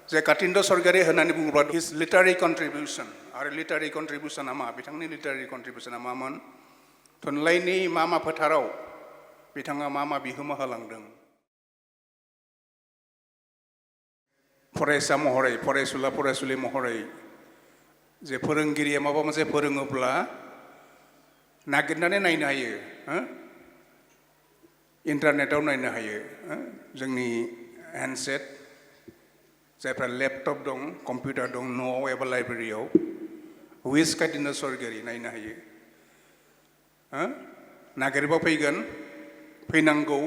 जे कातिन्द्र सरगारि होननानै बुङोब्ला हिज लिटारि कन्ट्रिबिउसन आरो लिटारि कन्ट्रिबिउसना मा बिथांनि लिटारि कन्ट्रिबिउसना मामोन थुनलाइनि मा फोथाराव बिथाङा मा बिहोमा होलांदों फरायसा महरै फरायसुला फरायसुलि महरै जे फोरोंगिरिया माबा मोनसे फोरोङोब्ला नागिरनानै नायनो हायो इन्टारनेटाव नायनो हायो जोंनि हेन्डसेट जायफ्रा लेपटप दं कम्पिउटार दं न'आव एबा लाइब्रेरियाव हुइज कातिन्द्र सरगारि नायनो हायो नागिरबा फैगोन फैनांगौ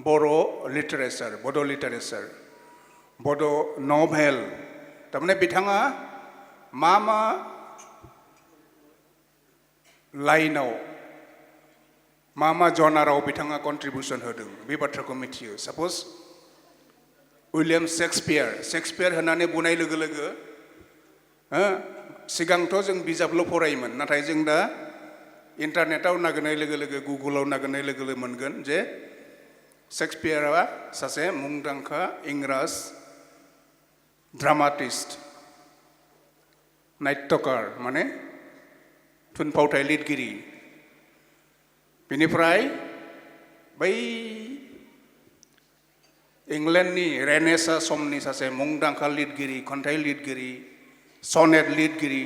बर' लिटारेचार बड' लिटारेचार बड' नभेल थारमाने बिथाङा मा लाइनाव मा जनाराव बिथाङा कन्ट्रिबिउसन होदों बे बाथ्राखौ मिथियो साप'ज उइलियाम शेक्सपियार होननानै बुंनाय लोगो लोगो सिगांथ' जों बिजाबल' फरायोमोन नाथाय जों दा इन्टारनेटाव नागिरनाय लोगो लोगो गुगोलाव नागिरनाय लोगो लोगो मोनगोन जे शेक्सपियारआ सासे मुंदांखा इंराज ड्रामाटिस्ट नाट्यकार माने थुनफावथाय लिरगिरि बेनिफ्राय बै इंलेन्डनि रेनेसा समनि सासे मुंदांखा लिरगिरि खन्थाइ लिरगिरि सनेट लिरगिरि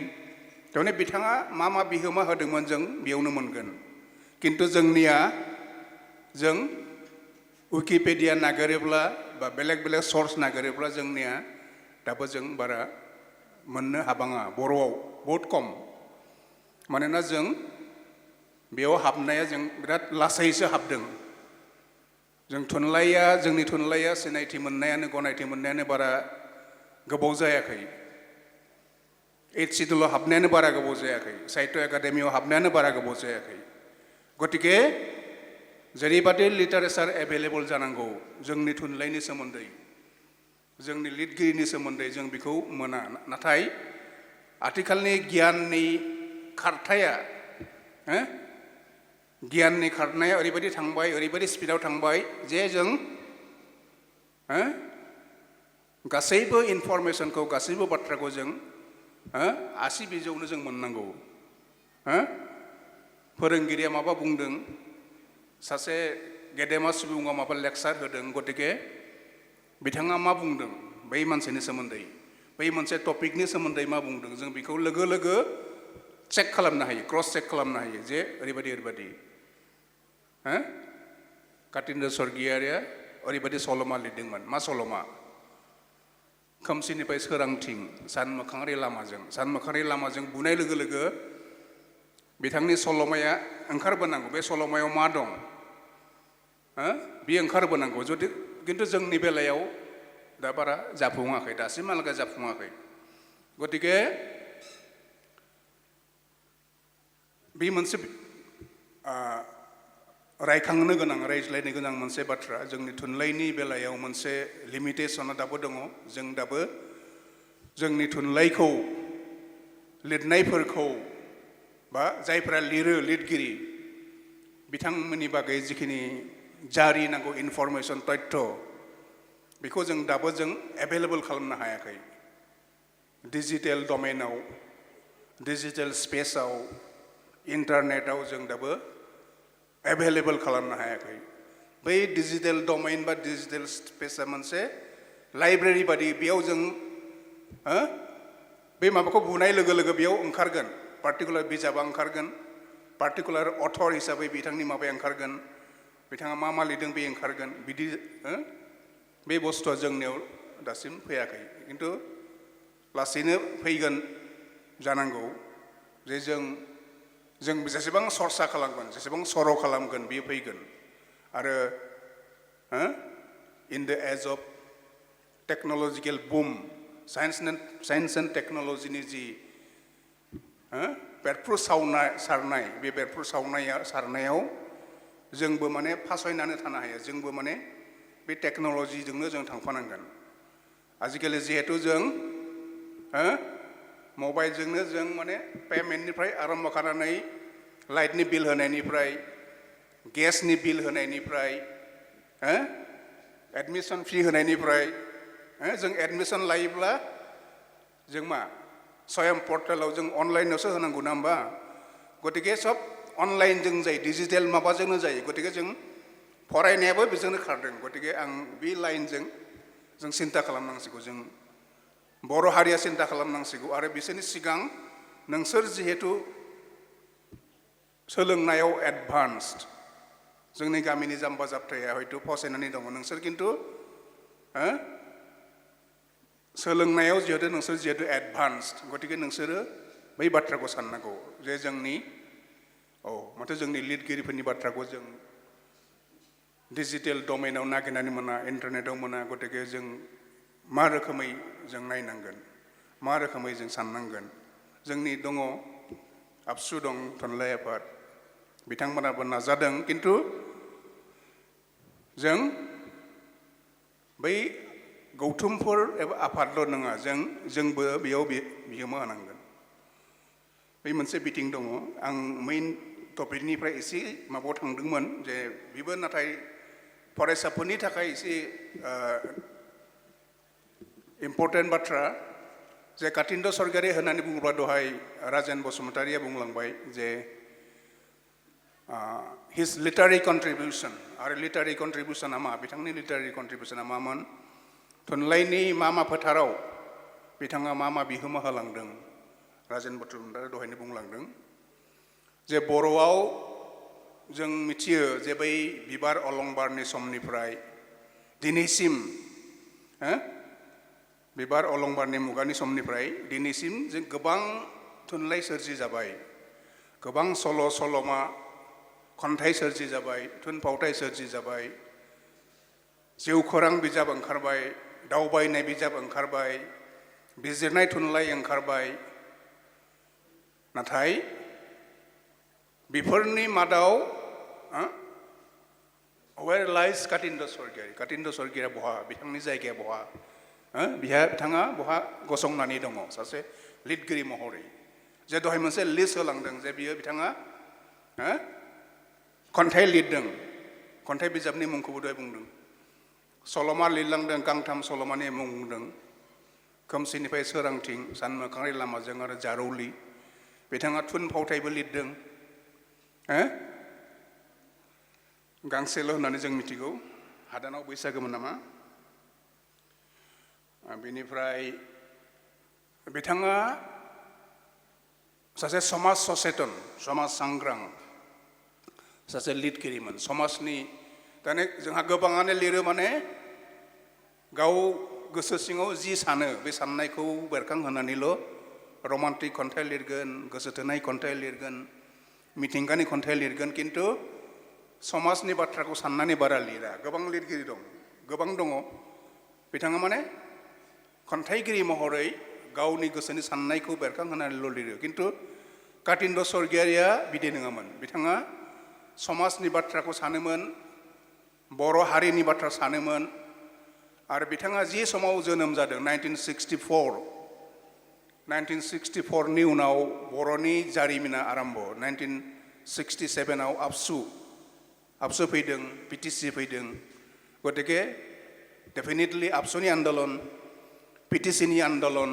थारमाने बिथाङा मा बिहोमा होदोंमोन जों बेयावनो मोनगोन किन्तु जोंनिया जों विकिपेडिया नागिरोब्ला बा बेलेग सर्स नागिरोब्ला जोंनिया दाबो जों बारा मोननो हाबाङा बर'आव बहुद खम मानोना जों बेयाव हाबनाया जों बिराद लासैसो हाबदों जोंनि थुनलाइया सिनायथि मोननायानो गनायथि मोननायानो बारा गोबाव जायाखै एइट सिडुलाव हाबनायानो बारा गोबाव जायाखै साहित्य एकाडेमियाव हाबनायानो बारा गोबाव जायाखै गतिके जेरैबादि लिटारेचार एभेलेबल जानांगौ जोंनि थुनलाइनि सोमोन्दै जोंनि लिरगिरिनि सोमोन्दै जों बेखौ मोना नाथाय आथिखालनि गियाननि खारथाया गियाननि खारनाया ओरैबायदि थांबाय ओरैबायदि स्पिडाव थांबाय जे जों गासैबो इनफरमेसनखौ गासैबो बाथ्राखौ जों आसि बिजौनो जों मोननांगौ फोरोंगिरिया माबा बुंदों सासे गेदेमा सुबुङा माबा लेक्सार होदों गतिके बिथाङा मा बुंदों बै मानसिनि सोमोन्दै बै मोनसे टपिकनि सोमोन्दै मा बुंदों जों बेखौ लोगो लोगो चेक खालामनो हायो क्रस चेक खालामनो हायो जे ओरैबायदि कातिन्द्र सरगियारिया ओरैबायदि सल'मा लिरदोंमोन मा सल'मा खोमसिनिफ्राय सोरांथिं सान मोखाङारि लामाजों बुनाय लोगो लोगो बिथांनि सल'माया ओंखारबोनांगौ बे सल'मायाव मा दं बियो ओंखारबोनांगौ जुदि किन्तु जोंनि बेलायाव दा बारा जाफुङाखै दासिमहालागै जाफुङाखै गतिके बे मोनसे रायखांनो गोनां रायज्लायनो गोनां मोनसे बाथ्रा जोंनि थुनलाइनि बेलायाव मोनसे लिमिटेसना दाबो दङ जों दाबो जोंनि थुनलाइखौ लिरनायफोरखौ बा जायफ्रा लिरगिरि बिथांमोननि बागै जिखिनि जारि नांगौ इनफरमेसन तथ्य बेखौ जों दाबो एभेलेबल खालामनो हायाखै डिजिटेल डमेनाव डिजिटेल स्पेसाव इन्टारनेटाव जों दाबो एभेलेबल खालामनो हायाखै बै डिजिटेल डमेन बा डिजिटेल स्पेसा मोनसे लाइब्रेरि बादि बेयाव जों बे माबाखौ बुनाय लोगो लोगो बेयाव ओंखारगोन पार्टिकुलार बिजाबा ओंखारगोन पार्टिकुलार अथर हिसाबै बिथांनि माबाया ओंखारगोन बिथाङा मा लिरदों बे ओंखारगोन बिदि बे बुस्थुआ जोंनियाव दासिम फैयाखै किन्तु लासैनो फैगोन जानांगौ जे जों जेसेबां सरसा खालामगोन जेसेबां सर' खालामगोन बियो फैगोन आरो in the age of टेक्न'लजिकेल Bum science and टेक्न'लजिनि जि बेरफ्रु सारनाय बे बेरफ्रु सारनायाव जोंबो माने फासयनानै थानो हाया जोंबो माने बे टेक्न'लजिजोंनो जों थांफानांगोन आजिखालि जिहेतु जों मबाइलजोंनो जों माने पेमेन्टनिफ्राय आरम्भ खालामनानै लाइटनि बिल होनायनिफ्राय गेसनि बिल होनायनिफ्राय एडमिसन फी होनायनिफ्राय जों एडमिसन लायोब्ला जों मा स्वयं पर्टेलाव जों अनलाइनावसो होनांगौ ना होमबा गतिके सब अनलाइन जों जायो डिजिटेल माबाजोंनो जायो गतिके जों फरायनायाबो बेजोंनो खारदों गतिके आं बे लाइनजों जों सिन्ता खालामनांसिगौ जों बर' हारिया सिन्ता खालामनांसिगौ आरो बिसोरनि सिगां नोंसोर जिहेतु सोलोंनायाव एडभान्सड जोंनि गामिनि जाम्बा जाब्थाया हयथ' फसायनानै दङ नोंसोर खिन्थु सोलोंनायाव जिहेतु एडभान्सड गतिके नोंसोरो बै बाथ्राखौ साननांगौ जे जोंनि माथो जोंनि लिरगिरिफोरनि बाथ्राखौ जों डिजिटेल डमेनाव नागिरनानै मोना इन्टारनेटाव मोना गतिके जों मा रोखोमै जों नायनांगोन मा रोखोमै जों साननांगोन जोंनि दङ आबसु दं थुनलाइ आफाद बिथांमोनाबो नाजादों किन्तु जों बै गौथुमफोर एबा आफादल' नङा जोंबो बेयाव बिहोमा होनांगोन बै मोनसे बिथिं दङ आं मेइन टपिकनिफ्राय एसे माबायाव थांदोंमोन जे बेबो नाथाय फरायसाफोरनि थाखाय एसे इम्पर्टेन्ट बाथ्रा जे कातिन्द्र सरगियारि होननानै बुङोब्ला दहाय राजेन बसुमतारिया बुंलांबाय जे हिज लिटारि कन्ट्रिबिउसन आरो लिटारि कन्ट्रिबिउसना मा बिथांनि लिटारि कन्ट्रिबिउसना मामोन थुनलाइनि मा फोथाराव बिथाङा मा बिहोमा होलांदों राजेन बसुमतारिया दहायनो बुंलांदों जे बर'आव जों मिथियो जे बै बिबार अलंबारनि समनिफ्राय दिनैसिम बिबार अलंबारनि मुगानि समनिफ्राय दिनैसिम जों गोबां थुनलाइ सोरजि जाबाय गोबां सल' सल'मा खन्थाइ सोरजि जाबाय थुनफावथाइ सोरजि जाबाय जिउखौरां बिजाब ओंखारबाय दावबायनाय बिजाब ओंखारबाय बिजिरनाय थुनलाइ ओंखारबाय नाथाय बेफोरनि मादाव वेयर लाइज कातिन्द्र सरगियारिया बहा बिथांनि जायगाया बहा बिथाङा बहा गसंनानै दङ सासे लिरगिरि महरै जे दहाय मोनसे लिस्ट होलांदों जे बिथाङा खन्थाइ लिरदों खन्थाइ बिजाबनि मुंखौबो दहाय बुंदों सल'मा लिरलांदों गांथाम सल'मानि मुं बुंदों खोमसिनिफ्राय सोरांथिं सानमोखांनि लामाजों आरो जारौलि बिथाङा थुनफावथायबो लिरदों गांसेल' होननानै जों मिथिगौ हादानाव बैसागोमोन नामा बेनिफ्राय बिथाङा सासे समाज सचेतन समाज सांग्रां सासे लिरगिरिमोन समाजनि दाने जोंहा गोबाङानो लिरो माने गाव गोसो सिङाव जि सानो बे साननायखौ बेरखांहोनानैल' रमान्टिक खन्थाइ लिरगोन गोसो थोनाय खन्थाइ लिरगोन मिथिंगानि खन्थाइ लिरगोन किन्तु समाजनि बाथ्राखौ साननानै बारा लिरा गोबां लिरगिरि दं गोबां दङ बिथाङा माने खन्थाइगिरि महरै गावनि गोसोनि साननायखौ बेरखांहोनानैल' लिरो किन्तु कातिन्द्र सरगियारिया बिदि नङामोन बिथाङा समाजनि बाथ्राखौ सानोमोन बर' हारिनि बाथ्रा सानोमोन आरो बिथाङा जि समाव जोनोम जादों 1964 नि उनाव बर'नि जारिमिना आरम्भ 1967 आव आबसु फैदों पिटिसि फैदों गतिके डेफिनेटलि आबसुनि आन्दलन पिटिसिनि आन्दलन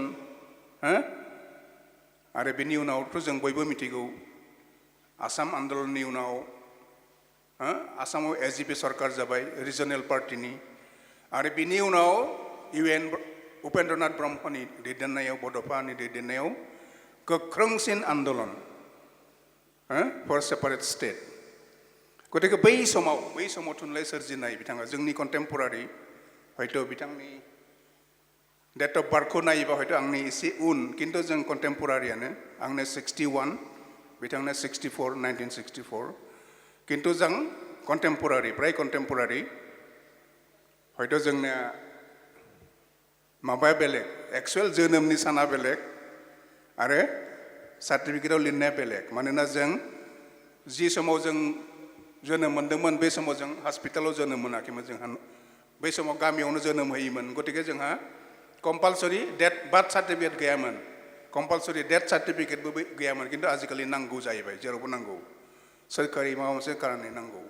आरो बिनि उनावथ' जों बयबो मिथिगौ आसाम आन्दलननि उनाव आसामाव एजिपि सरकार जाबाय रिजनेल पार्टिनि आरो बिनि उनाव UN उपेन्द्रनाथ ब्रह्मनि दैदेननायाव बड'फानि दैदेननायाव गोख्रोंसिन आन्दलन फर सेपारेट स्टेट गतिके बै समाव थुनलाइ सोरजिनाय बिथाङा जोंनि कन्टेम्परारि हयथ' बिथांनि डेट अफ बार्थखौ नायोबा हयथ' आंनि एसे उन किन्तु जों कन्टेम्परारियानो आंनो 61 बिथांनो 1964 किन्तु जों प्राय कन्टेम्परारि हयथ' जोंना माबाया बेलेग एक्सुवेल जोनोमनि साना बेलेग आरो सार्टिफिकेटआव लिरनाया बेलेग मानोना जों जि समाव जों जोनोम मोन्दोंमोन बे समाव जों हस्पिटालाव जोनोम मोनाखैमोन जोंहा बै समाव गामियावनो जोनोम होयोमोन गतिके जोंहा कम्पालसरि बार्थ सार्टिफिकेट गैयामोन कम्पालसरि डेथ सार्टिफिकेटबो गैयामोन किन्तु आजिखालि नांगौ जाहैबाय जेरावबो नांगौ सोरखारि माबा मोनसे कारणे नांगौ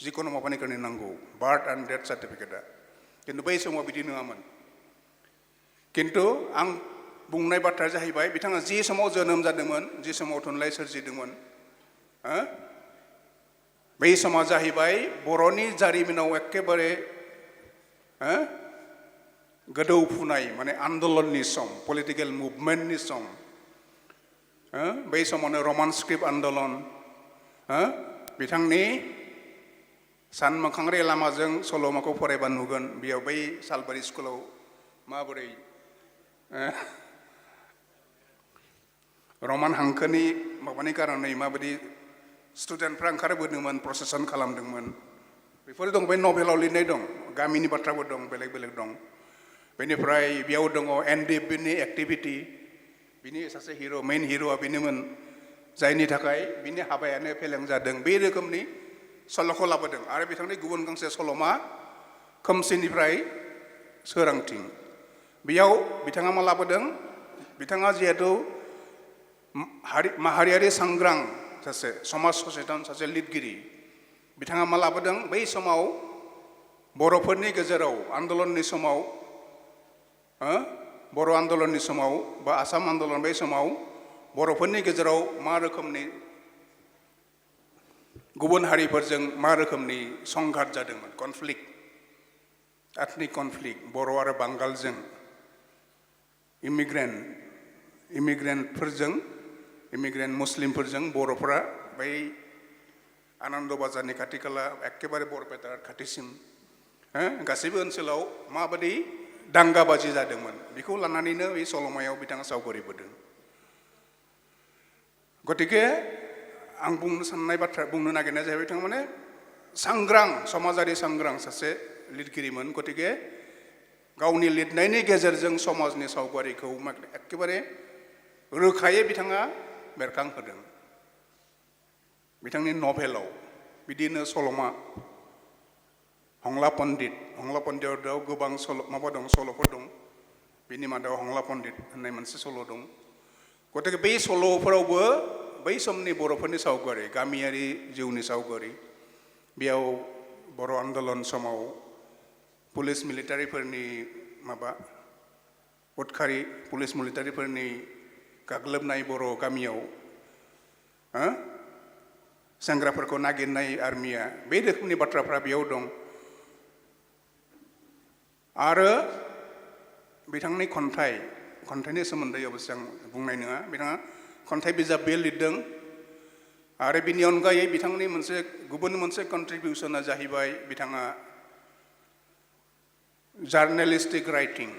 जिखुनु माबानि कारणे नांगौ बार्थ एन्ड डेथ सार्टिफिकेटआ किन्तु बै समाव बिदि नङामोन किन्तु आं बुंनाय बाथ्राया जाहैबाय बिथाङा जि समाव जोनोम जादोंमोन जि समाव थुनलाइ सोरजिदोंमोन बै समा जाहैबाय बर'नि जारिमिनाव एखेबारे गोदौफुनाय माने आन्दलननि सम पलिटिकेल मुभमेन्टनि सम बै समावनो रमान स्क्रिप्ट आन्दलन बिथांनि सानमोखांरि लामाजों सल'माखौ फरायबा नुगोन बेयाव बै सालबारि स्कुलाव माबोरै रमान हांखोनि माबानि कारनै माबायदि स्टुडेन्टफ्रा ओंखारबोदोंमोन प्रसेसन खालामदोंमोन बेफोर दं बे नभेलाव लिरनाय दं गामिनि बाथ्राबो दं बेलेग बेलेग दं बेनिफ्राय बेयाव दङ एनडिएफबिनि एक्टिभिटि बिनि सासे हिर' मेइन हिर'आ बेनोमोन जायनि थाखाय बिनि हाबायानो फेलें जादों बे रोखोमनि सल'खौ लाबोदों आरो बिथांनि गुबुन गांसे सल'मा खोमसिनिफ्राय सोरांथिं बेयाव बिथाङा मा लाबोदों बिथाङा जिहेतु माहारियारि सांग्रां सासे समाज सचेतन सासे लिरगिरि बिथाङा मा लाबोदों बै समाव बर'फोरनि गेजेराव आन्दलननि समाव बर' आन्दलननि समाव बा आसाम आन्दलन बै समाव बर'फोरनि गेजेराव मा रोखोमनि गुबुन हारिफोरजों मा रोखोमनि संघात जादोंमोन कनफ्लिक्ट एथनिक कनफ्लिक्ट बर' आरो बांगालजों इमिग्रेन्ट मुस्लिमफोरजों बर'फोरा बै आनन्द बाजारनि खाथि खाला एखेबारे बरपेटा खाथिसिम गासैबो ओनसोलाव माबायदि दांगाबाजि जादोंमोन बेखौ लानानैनो बे सल'मायाव बिथाङा सावगारिबोदों गतिके आं बुंनो नागिरनाया जाहैबाय बिथाङा माने सांग्रां समाजारि सांग्रां सासे लिरगिरिमोन गतिके गावनि लिरनायनि गेजेरजों समाजनि सावगारिखौ एखेबारे रोखायै बिथाङा बेरखांहोदों बिथांनि नभेलाव बिदिनो सल'मा हंला पन्डितआव गोबां सल'फोर दं बिनि मादाव हंला पन्डित होननाय मोनसे सल' दं गतिके बै सल'फोरावबो बै समनि बर'फोरनि सावगारि गामियारि जिउनि सावगारि बेयाव बर' आन्दलन समाव पुलिस मिलिटारिफोरनि उदखारि पुलिस मिलिटारिफोरनि गाग्लोबनाय बर' गामियाव सेंग्राफोरखौ नागिरनाय आर्मिया बे रोखोमनि बाथ्राफ्रा बेयाव दं आरो बिथांनि खन्थाइनि सोमोन्दै अबस्से आं बुंनाय नङा बिथाङा खन्थाइ बिजाब बे लिरदों आरो बिनि अनगायै बिथांनि गुबुन मोनसे कन्ट्रिबिउसना जाहैबाय बिथाङा जार्नालिस्टिक राइटिं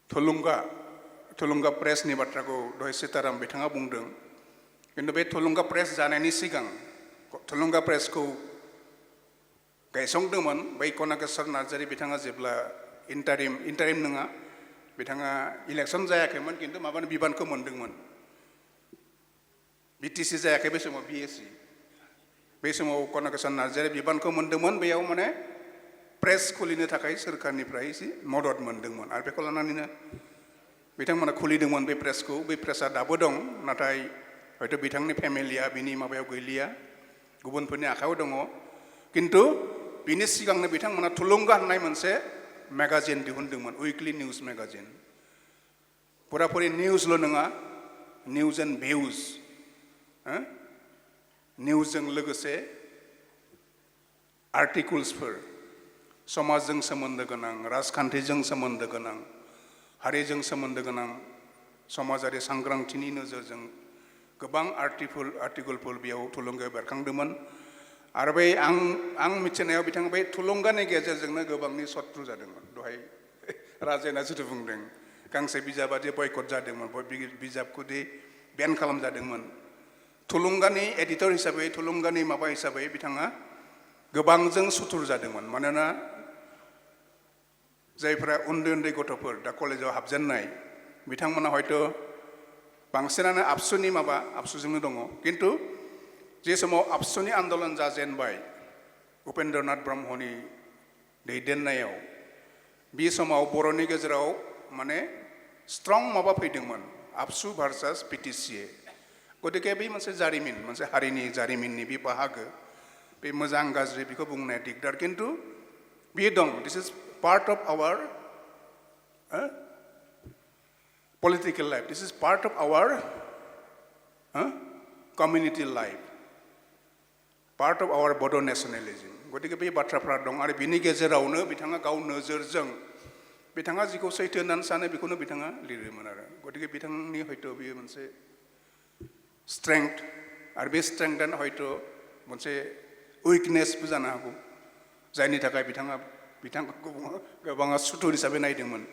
थुलुंगा प्रेसनि बाथ्राखौ दहाय सीताराम बिथाङा बुंदों किन्तु बे थुलुंगा प्रेस जानायनि सिगां थुलुंगा प्रेसखौ गायसंदोंमोन बै कनकेश्वर नार्जारी बिथाङा जेब्ला इन्टारिम नङा बिथाङा इलेक्सन जायाखैमोन किन्तु माबानि बिबानखौ मोनदोंमोन बिटिसि जायाखै बे समाव बिएसि बे समाव कनकेश्वर नार्जारी बिबानखौ मोनदोंमोन बेयाव माने प्रेस खुलिनो थाखाय सोरखारनिफ्राय एसे मदद मोनदोंमोन आरो बेखौ लानानैनो बिथांमोना खुलिदोंमोन बे प्रेसखौ बे प्रेसआ दाबो दं नाथाय हयथ' बिथांनि फेमिलिया बिनि माबायाव गैलिया गुबुनफोरनि आखायाव दङ किन्तु बिनि सिगांनो बिथांमोना थुलुंगा होननाय मोनसे मेगाजिन दिहुनदोंमोन उइकलि निउज मेगाजिन पुरापुरि निउजल' नङा निउज एन्ड भिउज निउजजों लोगोसे आर्टिकल्सफोर समाजजों सोमोन्दो गोनां राजखान्थिजों सोमोन्दो गोनां हारिजों सोमोन्दो गोनां समाजारि सांग्रांथिनि नोजोरजों गोबां आर्टिकलफोर बेयाव थुलुंगायाव बेरखांदोंमोन आरो बै आं मिथिनायाव बिथाङा बै थुलुंगानि गेजेरजोंनो गोबांनि सत्रु जादोंमोन दहाय राजेना जिथु बुंदों गांसे बिजाबादि बयकट जादोंमोन बिजाबखौदि बेन खालामजादोंमोन थुलुंगानि एडिटर हिसाबै थुलुंगानि माबा हिसाबै बिथाङा गोबांजों सुथुर जादोंमोन मानोना जायफ्रा उन्दै गथ'फोर दा कलेजाव हाबजेननाय बिथांमोना हयथ' बांसिनानो आबसुजोंनो दङ किन्तु जे समाव आबसुनि आन्दलन जाजेनबाय उपेन्द्रनाथ ब्रह्मनि दैदेननायाव बे समाव बर'नि गेजेराव माने स्ट्रं माबा फैदोंमोन आबसु भार्सास पिटिसिए गतिके बे मोनसे जारिमिन मोनसे हारिनि जारिमिननि बे बाहागो बे मोजां गाज्रि बेखौ बुंनाया दिगदार किन्तु Be dong. This is part of our political life. This is part of our community life. Part of our Bodo nationalism. गतिके बे बाथ्राफ्रा दं आरो बिनि गेजेरावनो बिथाङा गाव नोजोरजों बिथाङा जिखौ सैथो होननानै सानो बेखौनो बिथाङा लिरोमोन आरो गतिके बिथांनि हयथ' बेयो मोनसे स्ट्रेंथ आरो बे स्ट्रेंथआनो हयथ' मोनसे उइकनेसबो जानो हागौ जायनि थाखाय बिथांखौ गोबाङा सुथुर हिसाबै नायदोंमोन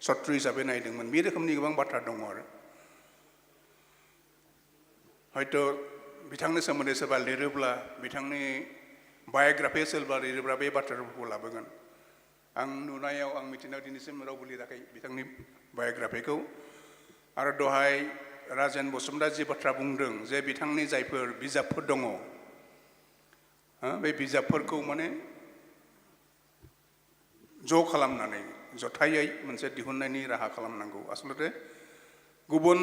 शत्रु हिसाबै नायदोंमोन बे रोखोमनि गोबां बाथ्रा दङ आरो हयथ' बिथांनि सोमोन्दै सोरबा लिरोब्ला बिथांनि बायोग्राफि सोरबा लिरोब्ला बे बाथ्राफोरखौ लाबोगोन आं नुनायाव आं मिथिनायाव दिनैसिम रावबो लिराखै बिथांनि बायोग्राफिखौ आरो दहाय राजेन बसुमतारी जि बाथ्रा बुंदों जे बिथांनि जायफोर बिजाबफोर दङ बे बिजाबफोरखौ माने ज' खालामनानै जथायै मोनसे दिहुननायनि राहा खालामनांगौ आसलते गुबुन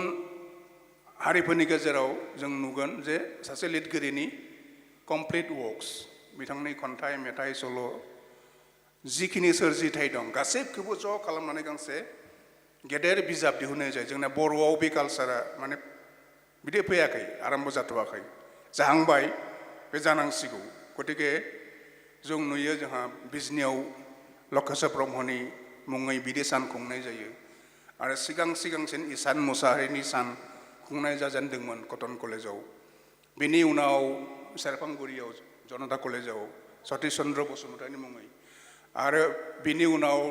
हारिफोरनि गेजेराव जों नुगोन जे सासे लिरगिरिनि कमप्लिट वर्क्स बिथांनि खन्थाइ मेथाइ सल' जिखिनि सोरजिथाय दं गासैखौबो ज' खालामनानै गांसे गेदेर बिजाब दिहुननाय जायो जोंना बर'आव बे कालचारा माने बिदि फैयाखै आरम्भ जाथ'वाखै जाहांबाय बे जानांसिगौ गतिके जों नुयो जोंहा बिजनियाव लकेश्वर ब्रह्मनि मुङै बिदि सान खुंनाय जायो आरो सिगांसिन इसान मुसाहारिनि सान खुंनाय जाजेनदोंमोन कटन कलेजाव बिनि उनाव सेरफांगुरियाव जनता कलेजाव सतीश चन्द्र बसुमतारीनि मुङै आरो बिनि उनाव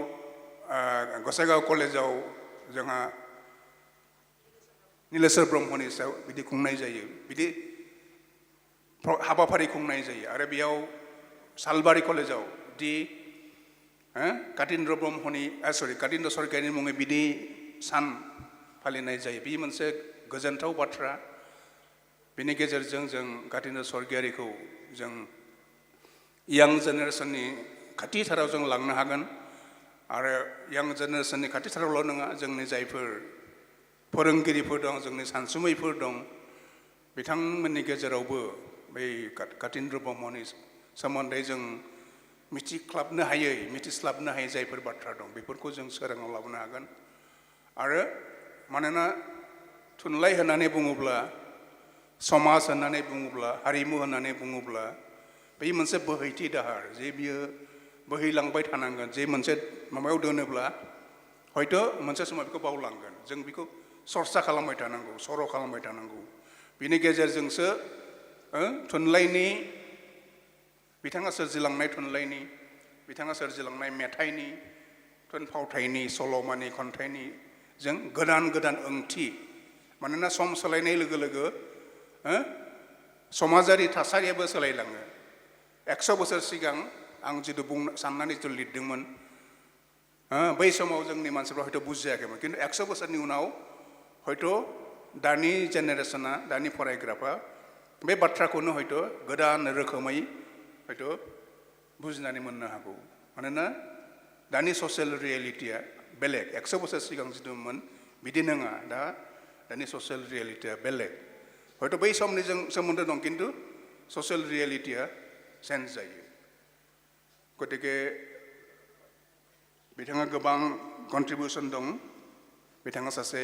गसाइगाव कलेजाव जोंहा नीलेश्वर ब्रह्मनि सायाव बिदि खुंनाय जायो बिदि हाबाफारि खुंनाय जायो आरो बेयाव सालबारि कलेजाव दि कातिन्द्र ब्रह्मनि कातिन्द्र सरगियारिनि मुङै बिदि सान फालिनाय जायो बे मोनसे गोजोनथाव बाथ्रा बेनि गेजेरजों जों कातिन्द्र सरगियारिखौ जों यां जेनेरेसननि खाथिथाराव जों लांनो हागोन आरो यां जेनेरेसननि खाथिथारावल' नङा जोंनि जायफोर फोरोंगिरिफोर दं जोंनि सानसुमैफोर दं बिथांमोननि गेजेरावबो बै कातिन्द्र ब्रह्मनि सोमोन्दै जों मिथिस्लाबनो हायै जायफोर बाथ्रा दं बेफोरखौ जों सोराङाव लाबोनो हागोन आरो मानोना थुनलाइ होननानै बुङोब्ला समाज होननानै बुङोब्ला हारिमु होननानै बुङोब्ला बे मोनसे बोहैथि दाहार जे बियो बोहैलांबाय थानांगोन जे मोनसे माबायाव दोनोब्ला हयथ' मोनसे समाव बेखौ बावलांगोन जों बेखौ सरसा खालामबाय थानांगौ सर' खालामबाय थानांगौ बिनि गेजेरजोंसो थुनलाइनि बिथाङा सोरजिलांनाय थुनलाइनि बिथाङा सोरजिलांनाय मेथाइनि थुनफावथायनि सल'मानि खन्थाइनि जों गोदान ओंथि मानोना सम सोलायनाय लोगो लोगो समाजारि थासारियाबो सोलायलाङो 100 बोसोर सिगां आं जितु साननानै जितु लिरदोंमोन बै समाव जोंनि मानसिफ्रा हयथ' बुजियाखैमोन खिन्थु 100 बोसोरनि उनाव हयथ' दानि जेनेरेसना दानि फरायग्राफ्रा बे बाथ्राखौनो हयथ' गोदान रोखोमै हयथ' बुजिनानै मोननो हागौ मानोना दानि ससियेल रियेलिटिया बेलेग 100 बोसोर सिगां जितुमोन बिदि नङा दानि ससियेल रियेलिटिया बेलेग हयथ' बै समनि जों सोमोन्दो दं खिन्थु ससियेल रियेलिटिया चेन्ज जायो गतिके बिथाङा गोबां कन्ट्रिबिउसन दं बिथाङा सासे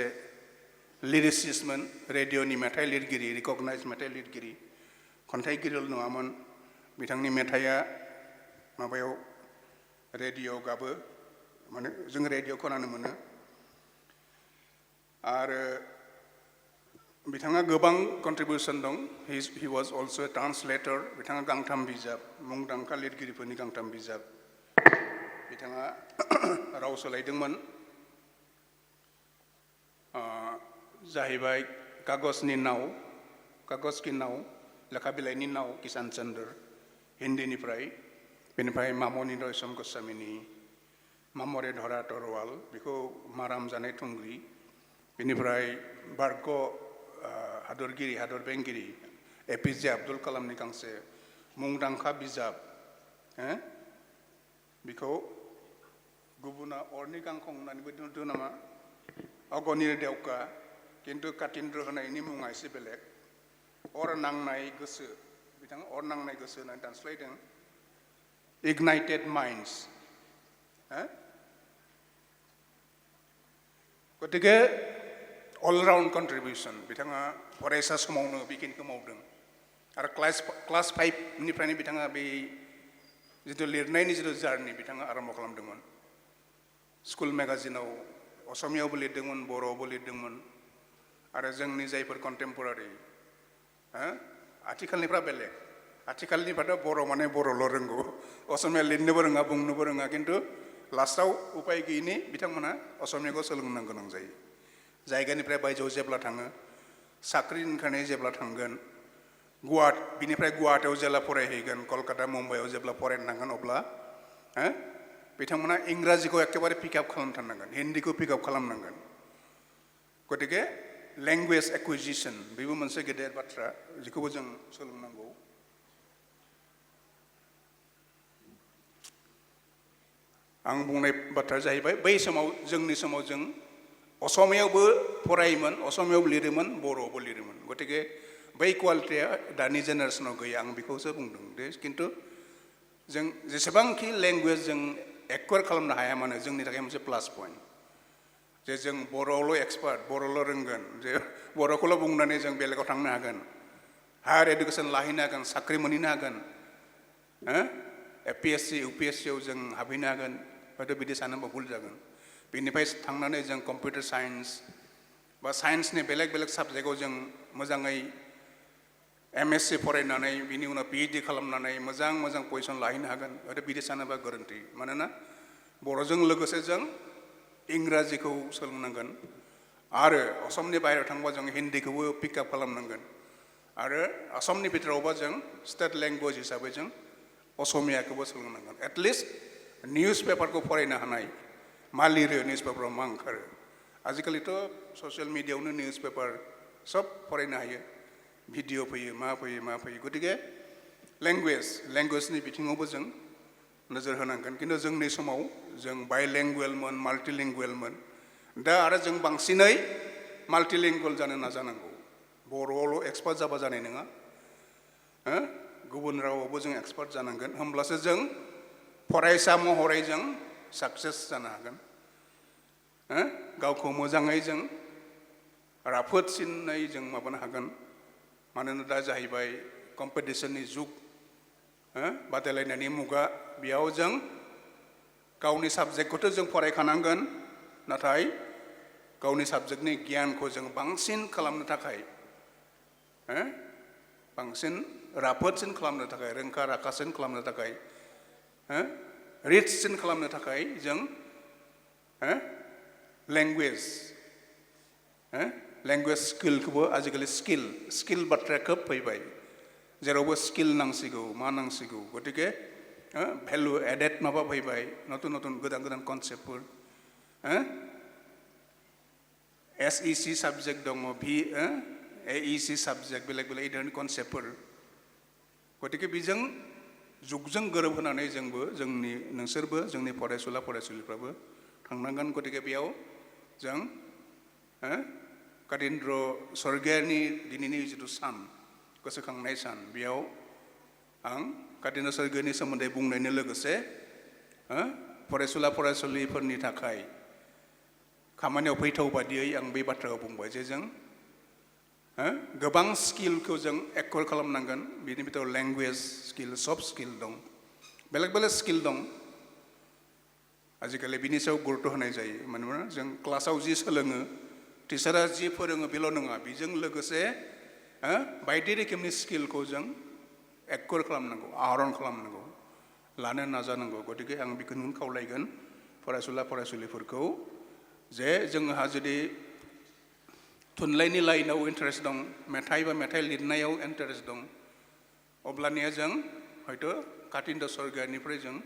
लिरिसिस्टमोन रेडिअ'नि मेथाइ लिरगिरि रिकगनाइज मेथाइ लिरगिरि खन्थाइगिरिल' नङामोन बिथांनि मेथाइआ माबायाव रेडिअ' गाबो माने जों रेडिअ' खोनानो मोनो आरो बिथाङा गोबां कन्ट्रिबिउसन दं हि वाज अलस' ए ट्रान्सलेटर बिथाङा गांथाम बिजाब मुंदांखा लिरगिरिफोरनि गांथाम बिजाब बिथाङा राव सोलायदोंमोन जाहैबाय कागजनि नाव कागज की नाव लेखा बिलाइनि नाव किसान चन्द्र हिन्दीनिफ्राय बेनिफ्राय मामनि रयसम गस्वामीनि मामरे धरा तरवाल बेखौ माराम जानाय थुंग्रि बेनिफ्राय बारग' हादर बेंगिरि एपिजे आब्दुल कालामनि गांसे मुंदांखा बिजाब बेखौ गुबुना अरनि गांखं होननानैबो दोनदों नामा अगनिर देवका किन्तु कातिन्द्र होनायनि मुङा एसे बेलेग अर नांनाय गोसो बिथाङा अर नांनाय गोसो होननानै दानस्लायदों इगनाइटेड माइन्ड्स गतिके अलराउन्ड कन्ट्रिबिउसन बिथाङा फरायसा समावनो बेखिनिखौ मावदों आरो क्लास 5 निफ्रायनो बिथाङा बे जितु लिरनायनि जितु जार्नि बिथाङा आरम्भ खालामदोंमोन स्कुल मेगाजिनाव असमियावबो लिरदोंमोन बर'आवबो लिरदोंमोन आरो जोंनि जायफोर कन्टेम्परारि आथिखालनिफ्रा बेलेग आथिखालनिफ्राथ' बर' माने बर'ल' रोंगौ असमिया लिरनोबो रोङा बुंनोबो रोङा खिन्थु लास्टाव उपाय गैयिनि बिथांमोना असमियाखौ सोलोंनो गोनां जायो जायगानिफ्राय बायजोआव जेब्ला थाङो साख्रि ओंखारनाय जेब्ला थांगोन बिनिफ्राय गुवाहाटियाव जेब्ला फरायहैगोन कलकाता मुम्बाइआव जेब्ला फरायनो थांगोन अब्ला बिथांमोना इंराजिखौ एखेबारे पिकआप खालामथारनांगोन हिन्दीखौ पिकआप खालामनांगोन गतिके लेंगुवेज एक्विजिसन बेबो मोनसे गेदेर बाथ्रा जेखौबो जों सोलोंनांगौ आं बुंनाय बाथ्राया जाहैबाय बै समाव जोंनि समाव जों असमियावबो फरायोमोन असमियावबो लिरोमोन बर'आवबो लिरोमोन गतिके बै क्वालिटिया दानि जेनेरेसनाव गैया आं बेखौसो बुंदों दे खिन्थु जों जेसेबांखि लेंगुवेज जों एक्वायर खालामनो हाया मानो जोंनि थाखाय मोनसे प्लास पइन्ट जे जों बर'आवल' एक्सपार्ट बर'ल' रोंगोन जे बर'खौल' बुंनानै जों बेलेगाव थांनो हागोन हायार एडुकेसन लाहैनो हागोन साख्रि मोनहैनो हागोन APSC UPSCआव जों हाबहैनो हागोन हयथ' बिदि सानोबा भुल जागोन बेनिफ्राय थांनानै जों कम्पिउटार साइन्स बा साइन्सनि बेलेग बेलेग साबजेक्टआव जों मोजाङै MSc फरायनानै बिनि उनाव PhD खालामनानै मोजां मोजां पजिसन लाहैनो हागोन हयथ' बिदि सानोबा गोरोन्थि मानोना बर'जों लोगोसे जों इंराजिखौ सोलोंनांगोन आरो असमनि बाहेरायाव थांबा जों हिन्दीखौबो पिकआप खालामनांगोन आरो आसामनि भितरावबा जों स्टेट लेंगुवेज हिसाबै जों असमियाखौबो सोलोंनांगोन एटलिस्ट निउस पेपारखौ फरायनो हानाय मा लिरो निउस पेपाराव मा ओंखारो आजिखालिथ' ससियेल मिडियायावनो निउस पेपार सब फरायनो हायो भिडिअ फैयो मा फैयो गतिके लेंगुवेजनि बिथिङावबो जों नोजोर होनांगोन खिन्थु जोंनि समाव जों बाइलेंगुवेलमोन माल्टिलिंगुवेलमोन दा आरो जों बांसिनै माल्टिलिंगुवेल जानो नाजानांगौ बर'आवल' एक्सपार्ट जाबा जानाय नङा गुबुन रावावबो जों एक्सपार्ट जानांगोन होमब्लासो जों फरायसा महरै जों साक्सेस जानो हागोन गावखौ मोजाङै जों राफोदसिनै जों माबानो हागोन मानोना दा जाहैबाय कम्पिटिसननि जुग बादायलायनायनि मुगा बेयाव जों गावनि साबजेक्टखौथ' जों फरायखानांगोन नाथाय गावनि साबजेक्टनि गियानखौ जों बांसिन खालामनो थाखाय बांसिन राफोदसिन खालामनो थाखाय रोंखा राखासिन खालामनो थाखाय रिचसिन खालामनो थाखाय जों लेंगुवेज स्किलखौबो आजिखालि स्किल बाथ्राया खोब फैबाय जेरावबो स्किल नांसिगौ मा नांसिगौ गतिके भेलु एडेड माबा फैबाय नতুन गोदान कनसेप्टफोर SEC साबजेक्ट दङ AEC साबजेक्ट बेलेग बेलेग कनसेप्टफोर गतिके बेजों जुगजों गोरोबहोनानै नोंसोरबो जोंनि फरायसुलिफ्राबो थांनांगोन गतिके बेयाव जों कातिन्द्र स्वर्गियारिनि दिनैनि जिथु सान गोसोखांनाय सान बेयाव आं कातिन्द्र स्वर्गियारिनि सोमोन्दै बुंनायनि लोगोसे फरायसुलिफोरनि थाखाय खामानियाव फैथाव बादियै आं बे बाथ्राखौ बुंबाय जे जों गोबां स्किलखौ जों एक्वायर खालामनांगोन बिनि भितराव लेंगुवेज स्किल सफ्ट स्किल दं बेलेग स्किल दं आजिखालि बिनि सायाव गुरुत्व होनाय जायो मानोना जों क्लासाव जि सोलोङो टिचारा जि फोरोङो बेल' नङा बेजों लोगोसे बायदि रोखोमनि स्किलखौ जों एक्वायर खालामनांगौ आहरन खालामनांगौ लानो नाजानांगौ गतिके आं बेखौनो खावलायगोन फरायसुलिफोरखौ जे जोंहा जुदि थुनलाइनि लाइनाव इन्टारेस्ट दं मेथाइ लिरनायाव इन्टारेस्ट दं अब्लानिया जों हयथ' कातिन्द्र स्वर्गियारिनिफ्राय जों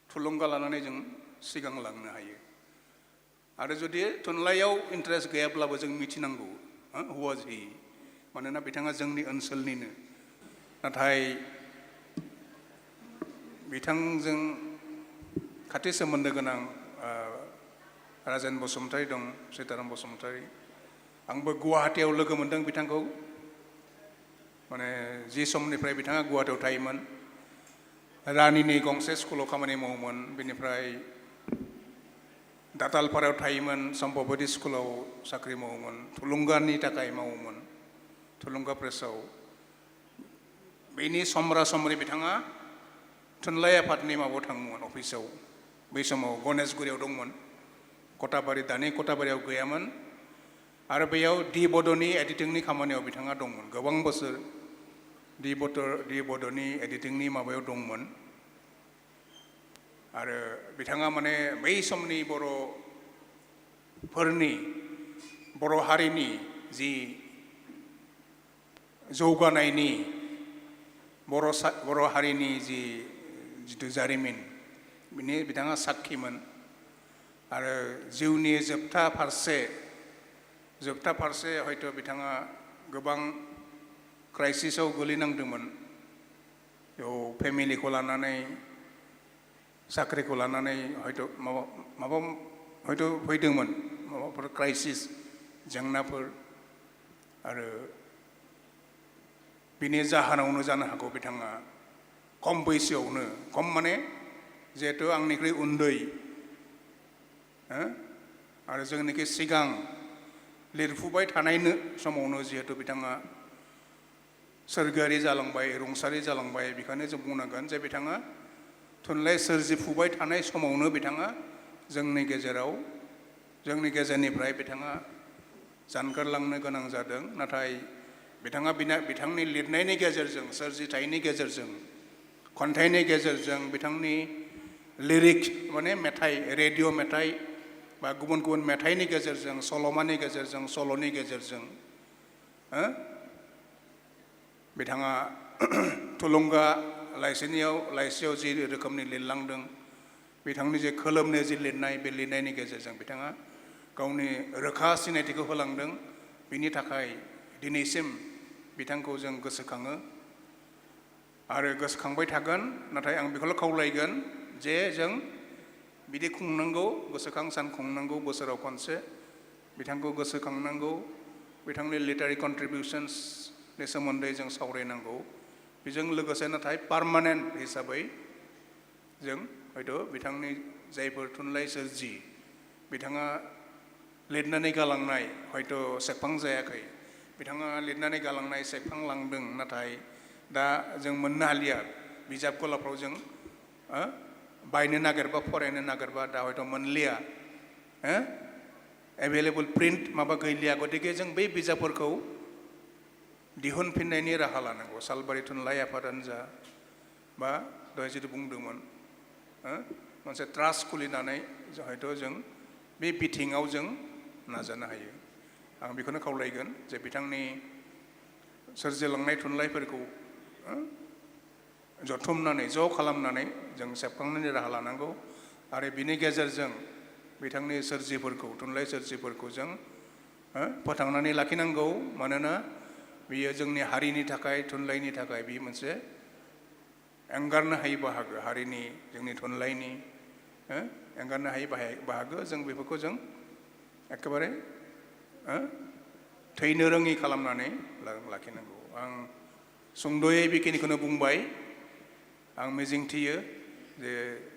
थुलुंगा लानानै जों सिगांलांनो हायो आरो जुदि थुनलाइयाव इन्टारेस्ट गैयाब्लाबो जों मिथिनांगौ हु वाज हि मानोना बिथाङा जोंनि ओनसोलनिनो नाथाय बिथांजों खाथि सोमोन्दो गोनां राजेन बसुमतारी दं सीताराम बसुमतारी आंबो गुवाहाटियाव लोगो मोन्दों बिथांखौ माने जि समनिफ्राय बिथाङा गुवाहाटियाव थायोमोन रानिनि गंसे स्कुलाव खामानि मावोमोन बेनिफ्राय दातालपारायाव थायोमोन सम्पबति स्कुलाव साख्रि मावोमोन थुलुंगानि थाखाय मावोमोन थुलुंगा प्रेसआव बेनि समब्रा समब्रि बिथाङा थुनलाइ आफादनि माबायाव थाङोमोन अफिसाव बै समाव गणेशगुरियाव दंमोन कटाबारि दानि कटाबारियाव गैयामोन आरो बेयाव डि बड'नि एडिटिंनि खामानियाव बिथाङा दंमोन गोबां बोसोर डि बड'नि एडिटिंनि माबायाव दंमोन आरो बिथाङा माने बै समनि बर' हारिनि जि जौगानायनि बर' हारिनि जिथु जारिमिन बिनि बिथाङा साक्षिमोन आरो जिउनि जोबथा फारसे हयथ' बिथाङा गोबां क्राइसिसाव गोलैनांदोंमोन बेयाव फेमिलिखौ लानानै साख्रिखौ लानानै हयथ' माबा हयथ' फैदोंमोन माबाफोर क्राइसिस जेंनाफोर आरो बिनि जाहोनावनो जानो हागौ बिथाङा खम बैसोआवनो खम माने जिहेतु आंनिख्रुइ उन्दै आरो जोंनिखि सिगां लिरफुबाय थानाय समावनो जिहेतु बिथाङा सोरगोआरि जालांबाय रुंसारि जालांबाय बेखायनो जों बुंनांगोन जे बिथाङा थुनलाइ सोरजिफुबाय थानाय समावनो बिथाङा जोंनि गेजेरनिफ्राय बिथाङा जानगारलांनो गोनां जादों नाथाय बिथाङा बिथांनि लिरनायनि गेजेरजों सोरजिथायनि गेजेरजों खन्थाइनि गेजेरजों बिथांनि लिरिक माने मेथाइ रेडिअ' मेथाइ बा गुबुन गुबुन मेथाइनि गेजेरजों सल'मानि गेजेरजों सल'नि गेजेरजों बिथाङा थुलुंगा लाइसियाव जि रोखोमनि लिरलांदों बिथांनि जे खोलोमनि जि लिरनाय बे लिरनायनि गेजेरजों बिथाङा गावनि रोखा सिनायथिखौ होलांदों बिनि थाखाय दिनैसिम बिथांखौ जों गोसोखाङो आरो गोसोखांबाय थागोन नाथाय आं बेखौल' खावलायगोन जे जों बिदि खुंनांगौ गोसोखां सान खुंनांगौ बोसोराव खनसे बिथांखौ गोसोखांनांगौ बिथांनि लिटारि कन्ट्रिबिउसन्सनि सोमोन्दै जों सावरायनांगौ बेजों लोगोसे नाथाय पार्मानेन्ट हिसाबै जों हयथ' बिथांनि जायफोर थुनलाइ सोरजि बिथाङा लिरनानै गालांनाय हयथ' सेबखांजायाखै बिथाङा लिरनानै गालांनाय सेबखांलांदों नाथाय दा जों मोननो हालिया बिजाब गलाफ्राव जों बायनो नागिरबा फरायनो नागिरबा दा हयथ' मोनलिया एभेलेबल प्रिन्ट माबा गैलिया गतिके जों बै बिजाबफोरखौ दिहुनफिननायनि राहा लानांगौ सालबारि थुनलाइ आफादानो जा बा दहाय जितु बुंदोंमोन मोनसे ट्रास्ट खुलिनानै हयथ' जों बे बिथिङाव जों नाजानो हायो आं बेखौनो खावलायगोन जे बिथांनि सोरजिलांनाय थुनलाइफोरखौ जथुमनानै ज' खालामनानै जों सेबखांनायनि राहा लानांगौ आरो बिनि गेजेरजों बिथांनि थुनलाइ सोरजिफोरखौ जों फोथांनानै लाखिनांगौ मानोना बियो जोंनि हारिनि थाखाय थुनलाइनि थाखाय बियो मोनसे एंगारनो हायै बाहागो हारिनि जोंनि थुनलाइनि एंगारनो हायै बाहागो जों बेफोरखौ जों एखेबारे थैनो रोङि खालामनानै लाखिनांगौ आं सुंद'यै बेखिनिखौनो बुंबाय आं मिजिंथियो जे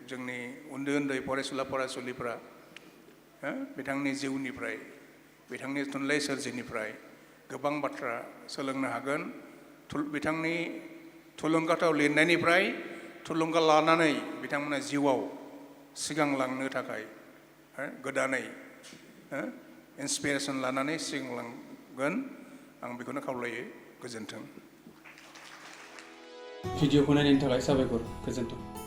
जोंनि उन्दै फरायसुला फरायसुलिफ्रा बिथांनि जिउनिफ्राय बिथांनि थुनलाइ सोरजिनिफ्राय गोबां बाथ्रा सोलोंनो हागोन बिथांनि थुलुंगाथाव लिरनायनिफ्राय थुलुंगा लानानै बिथांमोना जिउआव सिगांलांनो थाखाय गोदानै इन्सपिरेसन लानानै सिगांलांगोन आं बेखौनो खावलायो गोजोन्थों भिडिअखौ नायनायनि थाखाय साबायखर गोजोन्थों